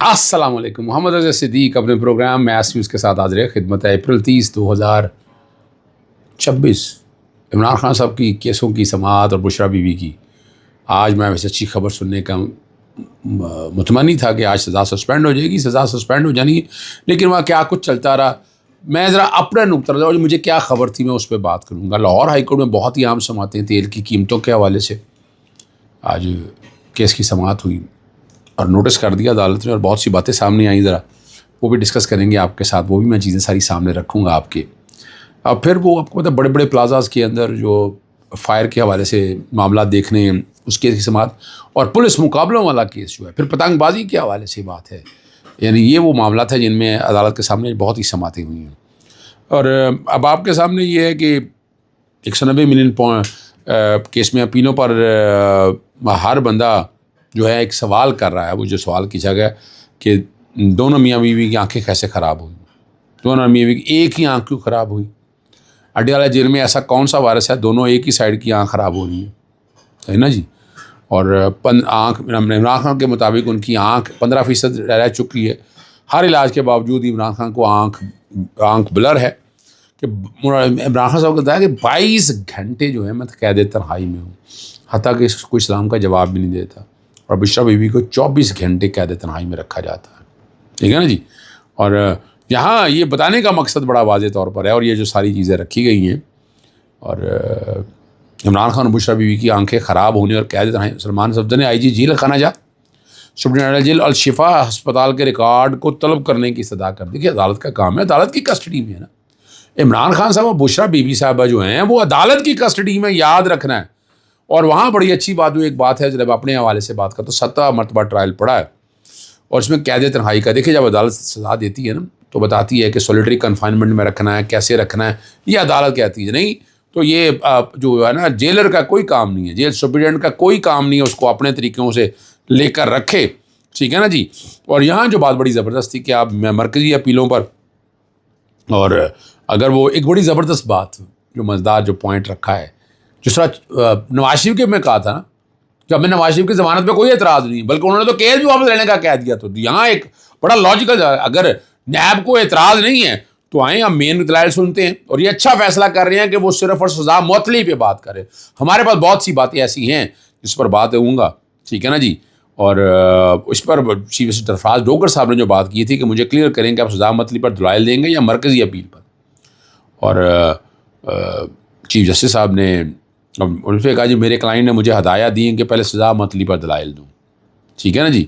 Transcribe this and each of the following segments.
السلام علیکم. محمد رضا صدیق اپنے پروگرام میاس نیوز کے ساتھ حاضر ہے خدمت ہے. اپریل 30 2026 عمران خان صاحب کی کیسوں کی سماعت اور بشرا بی بی کی. آج میں ویسے اچھی خبر سننے کا متمنی تھا کہ آج سزا سسپینڈ ہو جائے گی. سزا سسپینڈ ہو جانی ہے لیکن وہاں کیا کچھ چلتا رہا. میں ذرا اپنا نقطہ نظر اور مجھے کیا خبر تھی میں اس پہ بات کروں گا. لاہور ہائی کورٹ میں بہت ہی عام سماعتیں تیل کی قیمتوں کے حوالے سے آج کیس کی سماعت ہوئی اور نوٹس کر دیا عدالت نے اور بہت سی باتیں سامنے آئیں. ذرا وہ بھی ڈسکس کریں گے آپ کے ساتھ. وہ بھی میں چیزیں ساری سامنے رکھوں گا آپ کے. اور پھر وہ آپ کو پتہ بڑے بڑے پلازاز کے اندر جو فائر کے حوالے سے معاملات دیکھنے ہیں اس کیس کی سماعت اور پولیس مقابلوں والا کیس جو ہے. پھر پتنگ بازی کے حوالے سے بات ہے. یعنی یہ وہ معاملات ہیں جن میں عدالت کے سامنے بہت ہی سماعتیں ہوئی ہیں. اور اب آپ کے سامنے یہ ہے کہ 190 ملین کیس میں اپیلوں پر ہر بندہ جو ہے ایک سوال کر رہا ہے. وہ جو سوال کیا گیا کہ دونوں میاں بیوی کی آنکھیں کیسے خراب ہوئی. دونوں میاں بیوی کی ایک ہی آنکھ کیوں خراب ہوئی. اڈیالہ جیل میں ایسا کون سا وائرس ہے دونوں ایک ہی سائڈ کی آنکھ خراب ہو رہی ہے نا جی. اور آنکھ عمران خان کے مطابق ان کی آنکھ 15% رہ چکی ہے. ہر علاج کے باوجود عمران خان کو آنکھ بلر ہے. کہ عمران خان صاحب کو بتایا کہ 22 گھنٹے جو ہے میں قید تنہائی میں ہوں حتیٰ کہ کوئی اسلام کا جواب بھی نہیں دیتا. اور بشرا بی بی کو 24 گھنٹے قید تنہائی میں رکھا جاتا ہے. ٹھیک ہے نا جی. اور یہاں یہ بتانے کا مقصد بڑا واضح طور پر ہے اور یہ جو ساری چیزیں رکھی گئی ہیں اور عمران خان اور بشرا بی بی کی آنکھیں خراب ہونے اور قید تنہائی. سلمان صفدر نے آئی جی جیل خانہ جات سپرنٹینڈنٹ جیل الشفا ہسپتال کے ریکارڈ کو طلب کرنے کی استدعا کر دی کہ عدالت کا کام ہے. عدالت کی کسٹڈی میں ہے نا. عمران خان صاحب اور بشرا بی بی صاحبہ جو ہیں وہ عدالت کی کسٹڈی میں یاد رکھنا ہے. اور وہاں بڑی اچھی بات ہوئی. ایک بات ہے جب اپنے حوالے سے بات کرتا تو 7 مرتبہ ٹرائل پڑا ہے اور اس میں قید تنہائی کا. دیکھیے جب عدالت سزا دیتی ہے نا تو بتاتی ہے کہ سولیٹری کنفائنمنٹ میں رکھنا ہے کیسے رکھنا ہے. یہ عدالت کہتی ہے. نہیں تو یہ جو ہے نا جیلر کا کوئی کام نہیں ہے. جیل سپرنٹینڈنٹ کا کوئی کام نہیں ہے اس کو اپنے طریقوں سے لے کر رکھے. ٹھیک ہے نا جی. اور یہاں جو بات بڑی زبردست تھی کہ آپ مرکزی اپیلوں پر اور اگر وہ ایک بڑی زبردست بات جو مزدار جو پوائنٹ رکھا ہے جس طرح نواز شریف کے میں کہا تھا نا کہ ہمیں نواز شریف کی ضمانت پہ کوئی اعتراض نہیں بلکہ انہوں نے تو کیس بھی واپس لینے کا کہہ دیا. تو یہاں ایک بڑا لاجیکل اگر نیب کو اعتراض نہیں ہے تو آئیں ہم مین دلائل سنتے ہیں اور یہ اچھا فیصلہ کر رہے ہیں کہ وہ صرف اور سزا معطلی پہ بات کرے. ہمارے پاس بہت سی باتیں ایسی ہیں جس پر بات ہوں گا. ٹھیک ہے نا جی. اور اس پر چیف جسٹس سرفراز ڈوگر صاحب نے جو بات کی تھی کہ مجھے کلیئر کریں کہ آپ سزا معطلی پر دلائل دیں گے یا مرکزی اپیل پر. اور چیف جسٹس صاحب نے ان سے کہا جی میرے کلائنٹ نے مجھے ہدایات دی ہیں کہ پہلے سزا معطلی پر دلائل دوں. ٹھیک ہے نا جی.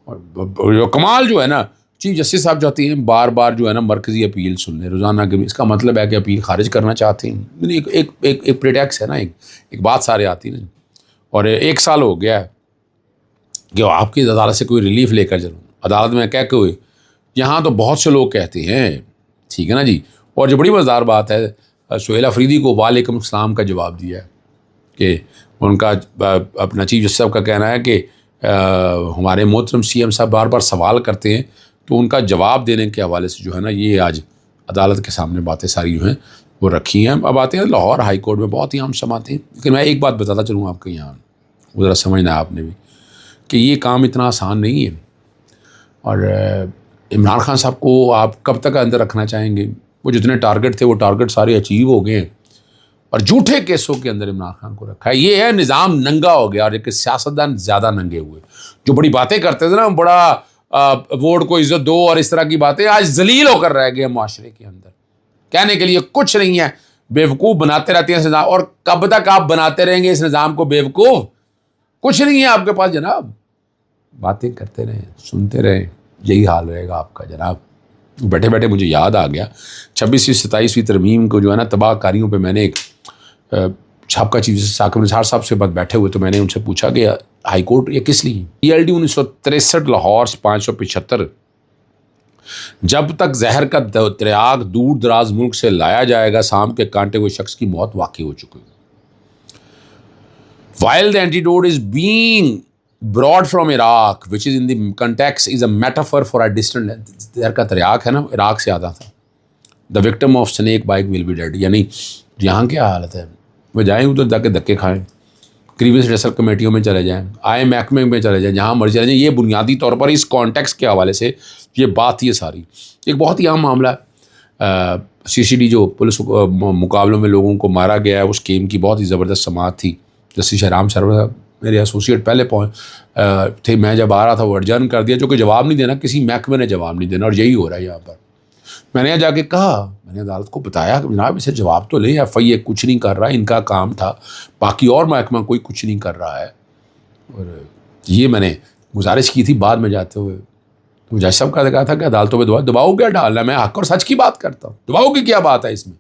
اور کمال جو ہے نا چیف جسٹس صاحب چاہتے ہیں بار بار جو ہے نا مرکزی اپیل سن لیں روزانہ کے. اس کا مطلب ہے کہ اپیل خارج کرنا چاہتے ہیں. ایک پریٹیکس ہے نا ایک بات سارے آتی ہے نا. اور 1 سال ہو گیا ہے کہ آپ کی عدالت سے کوئی ریلیف لے کر چلوں. عدالت میں کہہ کے ہوئے یہاں تو بہت سے لوگ کہتے ہیں. ٹھیک ہے نا جی. اور جو بڑی مزیدار بات ہے سہیل افریدی کو وعلیکم السلام کا جواب دیا ہے کہ ان کا اپنا چیف جسٹس صاحب کا کہنا ہے کہ ہمارے محترم سی ایم صاحب بار بار سوال کرتے ہیں تو ان کا جواب دینے کے حوالے سے جو ہے نا یہ آج عدالت کے سامنے باتیں ساری جو ہیں وہ رکھی ہیں. اب آتے ہیں لاہور ہائی کورٹ میں بہت ہی عام سماعتیں. لیکن میں ایک بات بتاتا چلوں آپ کے یہاں وہ ذرا سمجھنا ہے آپ نے بھی کہ یہ کام اتنا آسان نہیں ہے. اور عمران خان صاحب کو آپ کب تک اندر رکھنا چاہیں گے. وہ جتنے ٹارگٹ تھے وہ ٹارگٹ سارے اچیو ہو گئے ہیں اور جھوٹے کیسوں کے اندر عمران خان کو رکھا ہے. یہ ہے نظام ننگا ہو گیا اور ایک سیاستدان زیادہ ننگے ہوئے جو بڑی باتیں کرتے تھے نا بڑا ووٹ کو عزت دو اور اس طرح کی باتیں آج ذلیل ہو کر رہ گئے معاشرے کے اندر. کہنے کے لیے کچھ نہیں ہے. بیوقوف بناتے رہتے ہیں اس نظام. اور کب تک آپ بناتے رہیں گے اس نظام کو بیوقوف. کچھ نہیں ہے آپ کے پاس جناب. باتیں کرتے رہیں سنتے رہیں یہی حال رہے گا آپ کا جناب. بیٹھے بیٹھے مجھے یاد آ گیا 26ویں 27ویں ترمیم کو جو ہے نا تباہ کاریوں پہ میں نے ایک سابقہ چیف جسٹس ثاقب نثار صاحب سے بیٹھے ہوئے تو میں نے ان سے پوچھا کہ ہائی کورٹ یہ کس لیے. ELD 1963 لاہور 575 جب تک زہر کا تریاق دور دراز ملک سے لایا جائے گا سام کے کانٹے ہوئے شخص کی موت واقع ہو چکی. While the antidote is being brought from Iraq, which is in the context is a metaphor for a distant زہر کا تریاق ہے نا عراق سے آتا تھا. The victim of snake bite will be dead. یعنی یہاں کیا حالت ہے وہ جائیں ادھر جا کے دھکے کھائیں گریوینس ریسل کمیٹیوں میں چلے جائیں، آئے محکمے میں چلے جائیں، جہاں مرضی چلے جائیں، یہ بنیادی طور پر اس کانٹیکس کے حوالے سے یہ بات یہ ساری ایک بہت ہی اہم معاملہ ہے۔ CCD جو پولیس مقابلوں میں لوگوں کو مارا گیا ہے، اس گیم کی بہت ہی زبردست سماعت تھی۔ جسٹس شہرام سرور میرے ایسوسیٹ پہلے تھے، میں جب آ رہا تھا وہ ایڈجرن کر دیا، چونکہ جواب نہیں دینا، کسی محکمے نے جواب نہیں دینا، اور یہی ہو رہا ہے یہاں پر۔ میں نے جا کے کہا، میں نے عدالت کو بتایا کہ جناب اسے جواب تو لیں، FIA کچھ نہیں کر رہا، ان کا کام تھا، باقی اور محکمہ کوئی کچھ نہیں کر رہا ہے۔ اور یہ میں نے گزارش کی تھی بعد میں جاتے ہوئے، تو جج صاحب کا کہا تھا کہ عدالتوں میں دباؤ کیا ڈالنا ہے، میں حق اور سچ کی بات کرتا ہوں، دباؤ کی کیا بات ہے اس میں،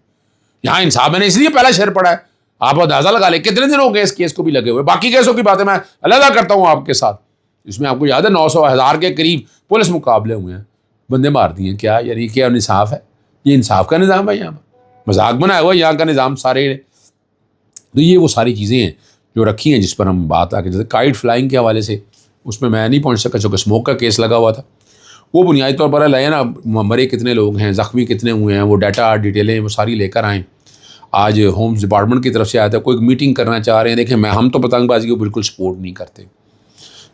یہاں انصاف میں نے اس لیے پہلا شعر پڑھا ہے، آپ اندازہ لگا لیں کتنے دن ہو گئے اس کیس کو بھی لگے ہوئے، باقی کیسوں کی باتیں میں علیحدہ کرتا ہوں آپ کے ساتھ۔ اس میں آپ کو یاد ہے 900,000 کے قریب پولیس مقابلے ہوئے ہیں، بندے مار دیے، کیا یعنی کیا انصاف ہے؟ یہ انصاف کا نظام ہے؟ یہاں پر مذاق بنایا ہوا ہے یہاں کا نظام سارے۔ تو یہ وہ ساری چیزیں ہیں جو رکھی ہیں جس پر ہم بات آ کے، جیسے کائٹ فلائنگ کے حوالے سے اس میں نہیں پہنچ سکا چونکہ اسموک کا کیس لگا ہوا تھا، وہ بنیادی طور پر لے نا مرے کتنے لوگ ہیں، زخمی کتنے ہوئے ہیں، وہ ڈیٹا ڈیٹیلیں وہ ساری لے کر آئیں۔ آج ہومز ڈپارٹمنٹ کی طرف سے آیا تھا، کوئی میٹنگ کرنا چاہ رہے ہیں، دیکھیں ہم تو پتنگ بازی کو بالکل سپورٹ نہیں کرتے،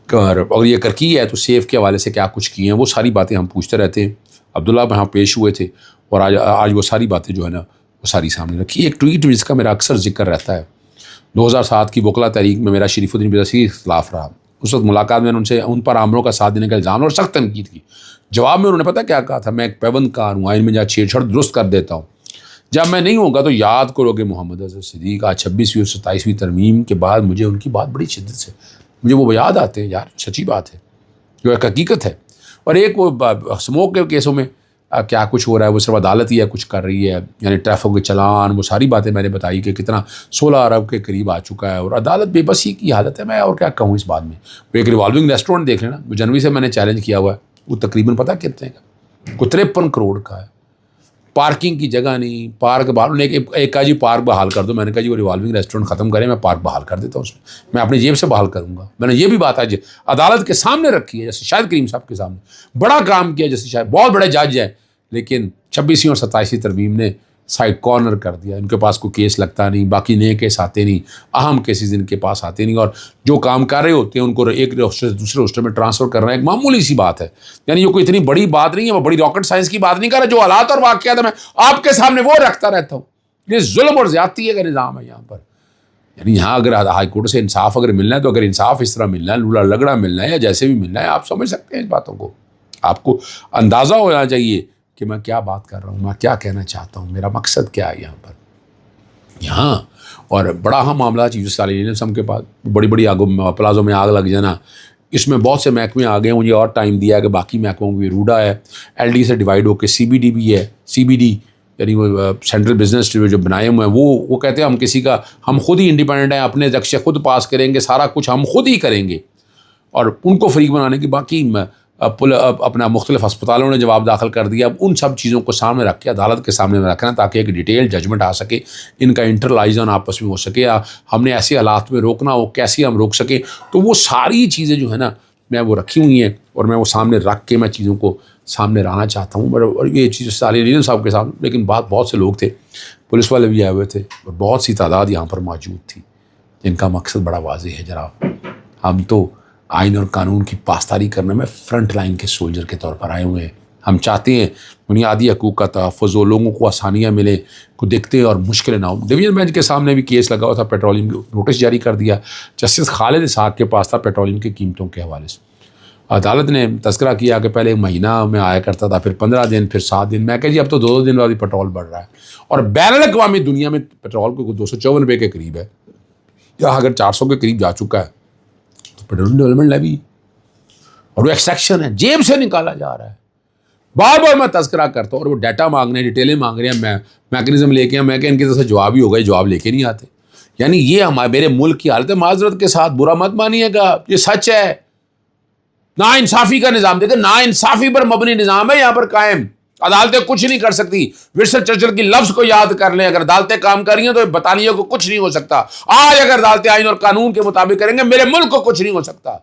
اور یہ کر کی ہے تو سیف کے حوالے سے کیا کچھ کیے ہیں، وہ ساری باتیں ہم پوچھتے رہتے ہیں۔ عبداللہ یہاں پیش ہوئے تھے، اور آج وہ ساری باتیں جو ہے نا وہ ساری سامنے رکھی۔ ایک ٹویٹ جس کا میرا اکثر ذکر رہتا ہے، 2007 کی وکلا تحریک میں میرا شریف الدین بزرسی اختلاف رہا، اس وقت ملاقات میں ان پر عاملوں کا ساتھ دینے کا الزام اور سخت تنقید کی۔ جواب میں انہوں نے پتہ کیا کہا تھا، میں ایک پیوند کار ہوں، آئین میں جہاں چھیڑ چھاڑ درست کر دیتا ہوں، جب میں نہیں ہوگا تو یاد کرو کہ محمد اظہر صدیق آج 26ویں اور 27ویں ترمیم کے بعد مجھے ان کی بات بڑی شدت سے مجھے وہ یاد آتے ہیں، یار سچی بات ہے جو ایک حقیقت ہے۔ اور ایک وہ اسموک کے کیسوں میں کیا کچھ ہو رہا ہے، وہ صرف عدالت ہی ہے کچھ کر رہی ہے، یعنی ٹریفک کے چلان، وہ ساری باتیں میں نے بتائی کہ کتنا 16 ارب کے قریب آ چکا ہے، اور عدالت بے بسی کی حالت ہے۔ میں اور کیا کہوں اس بات میں، وہ ایک ریوالونگ ریسٹورینٹ دیکھ لینا، وہ جنوری سے میں نے چیلنج کیا ہوا ہے، وہ تقریباً پتہ کتنے کا، وہ 53 کروڑ کا ہے، پارکنگ کی جگہ نہیں، پارک بحال ایک کا جی پارک بحال کر دو، میں نے کہا جی وہ ریوالونگ ریسٹورینٹ ختم کریں، میں پارک بحال کر دیتا ہوں، اس میں اپنی جیب سے بحال کروں گا۔ میں نے یہ بھی بات آج عدالت کے سامنے رکھی ہے، جیسے شاہد کریم صاحب کے سامنے بڑا کام کیا، جیسے شاید بہت بڑے جج ہیں، لیکن 26ویں اور 27ویں ترمیم نے سائڈ کارنر کر دیا، ان کے پاس کوئی کیس لگتا نہیں، باقی نئے کیس آتے نہیں، اہم کیسز ان کے پاس آتے نہیں، اور جو کام کر رہے ہوتے ہیں ان کو ایک رجسٹر سے دوسرے رجسٹر میں ٹرانسفر کرنا ایک معمولی سی بات ہے، یعنی یہ کوئی اتنی بڑی بات نہیں ہے، وہ بڑی راکٹ سائنس کی بات نہیں کر رہا، جو حالات اور واقعات ہیں میں آپ کے سامنے وہ رکھتا رہتا ہوں۔ یہ ظلم اور زیادتی کا نظام ہے یہاں پر، یعنی یہاں اگر ہائی کورٹ سے انصاف اگر ملنا ہے تو اگر انصاف اس طرح ملنا ہے، لولا لگڑا ملنا ہے یا جیسے بھی ملنا ہے، آپ سمجھ سکتے ہیں اس باتوں کو، آپ کو اندازہ ہونا چاہیے کہ میں کیا بات کر رہا ہوں، میں کیا کہنا چاہتا ہوں، میرا مقصد کیا ہے یہاں پر۔ یہاں اور بڑا اہم معاملہ چیف جسٹس علی نظام کے پاس بڑی بڑی پلازوں میں آگ لگ جانا، اس میں بہت سے محکمے آ گئے، مجھے اور ٹائم دیا ہے کہ باقی محکموں بھی، روڈا ہے LD سے ڈیوائڈ ہو کے CBD بھی ہے، CBD یعنی وہ سینٹرل بزنس جو بنائے ہوئے ہیں، وہ کہتے ہیں ہم کسی کا، ہم خود ہی انڈیپینڈنٹ ہیں، اپنے نقشے خود پاس کریں گے، سارا کچھ ہم خود ہی کریں گے، اور ان کو فریق بنانے کی باقی اپنا مختلف ہسپتالوں نے جواب داخل کر دیا۔ اب ان سب چیزوں کو سامنے رکھ کے عدالت کے سامنے میں رکھنا تاکہ ایک ڈیٹیل ججمنٹ آ سکے، ان کا انٹرلائزن آپس میں ہو سکے، ہم نے ایسے حالات میں روکنا ہو کیسے ہم روک سکیں، تو وہ ساری چیزیں جو ہے نا میں وہ رکھی ہوئی ہیں، اور میں وہ سامنے رکھ کے میں چیزوں کو سامنے لانا چاہتا ہوں۔ اور یہ چیز سالی ریزن صاحب کے سامنے، لیکن بہت سے لوگ تھے، پولیس والے بھی آئے ہوئے تھے، اور بہت سی تعداد یہاں پر موجود تھی، جن کا مقصد بڑا واضح ہے جناب، ہم تو آئین اور قانون کی پاسداری کرنے میں فرنٹ لائن کے سولجر کے طور پر آئے ہوئے ہیں۔ ہم چاہتے ہیں بنیادی حقوق کا تحفظ ہو، لوگوں کو آسانیاں ملیں، کو دیکھتے اور مشکلیں نہ ہوں۔ ڈویژن بینچ کے سامنے بھی کیس لگا ہوا تھا، پیٹرولیم نوٹس جاری کر دیا، جسٹس خالد اسحاق کے پاس تھا پیٹرولیم کی قیمتوں کے حوالے سے۔ عدالت نے تذکرہ کیا کہ پہلے ایک مہینہ میں آیا کرتا تھا، پھر 15 دن، پھر 7 دن، میں کہ جی اب تو 2 دن بعد پیٹرول بڑھ رہا ہے، اور بین الاقوامی دنیا میں پیٹرول کو 254 روپے کے قریب ہے، یا اگر 400 کے قریب جا چکا ہے، پیٹرول ڈیولپمنٹ لیوی، اور وہ ایک سیکشن ہے جیب سے نکالا جا رہا ہے۔ بار بار میں تذکرہ کرتا ہوں، اور وہ ڈیٹا مانگ رہے ہیں، ڈیٹیلیں مانگ رہے ہیں، میں میکنزم لے کے ہیں، میں کہ ان کی طرف سے جواب ہی ہوگا، یہ جواب لے کے نہیں آتے۔ یعنی یہ میرے ملک کی حالت ہے، معذرت کے ساتھ برا مت مانیے گا، یہ سچ ہے۔ نا انصافی کا نظام دیکھیں، نا انصافی پر مبنی نظام ہے یہاں پر قائم، عدالتیں کچھ نہیں کر سکتی۔ ونسٹن چرچل کی لفظ کو یاد کر لیں، اگر عدالتیں کام کر رہی ہیں تو برطانیہ کو کچھ نہیں ہو سکتا۔ آج اگر عدالتیں آئین اور قانون کے مطابق کریں گے، میرے ملک کو کچھ نہیں ہو سکتا۔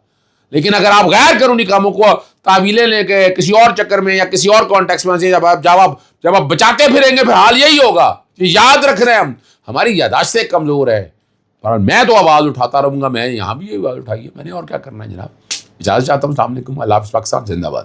لیکن اگر آپ غیر قانونی کاموں کو تعویلیں لے کے کسی اور چکر میں یا کسی اور کانٹیکس میں سے جب آپ بچاتے پھریں گے، پھر حال یہی ہوگا۔ یاد رکھ رہے ہیں ہماری یاداشتیں کمزور ہے، اور میں تو آواز اٹھاتا رہوں گا، میں یہاں بھی یہ آواز اٹھائی ہے میں نے، اور کیا کرنا ہے جناب. اجازت چاہتا ہوں. السلام علیکم. اللہ حافظ. پاکستان زندہ باد.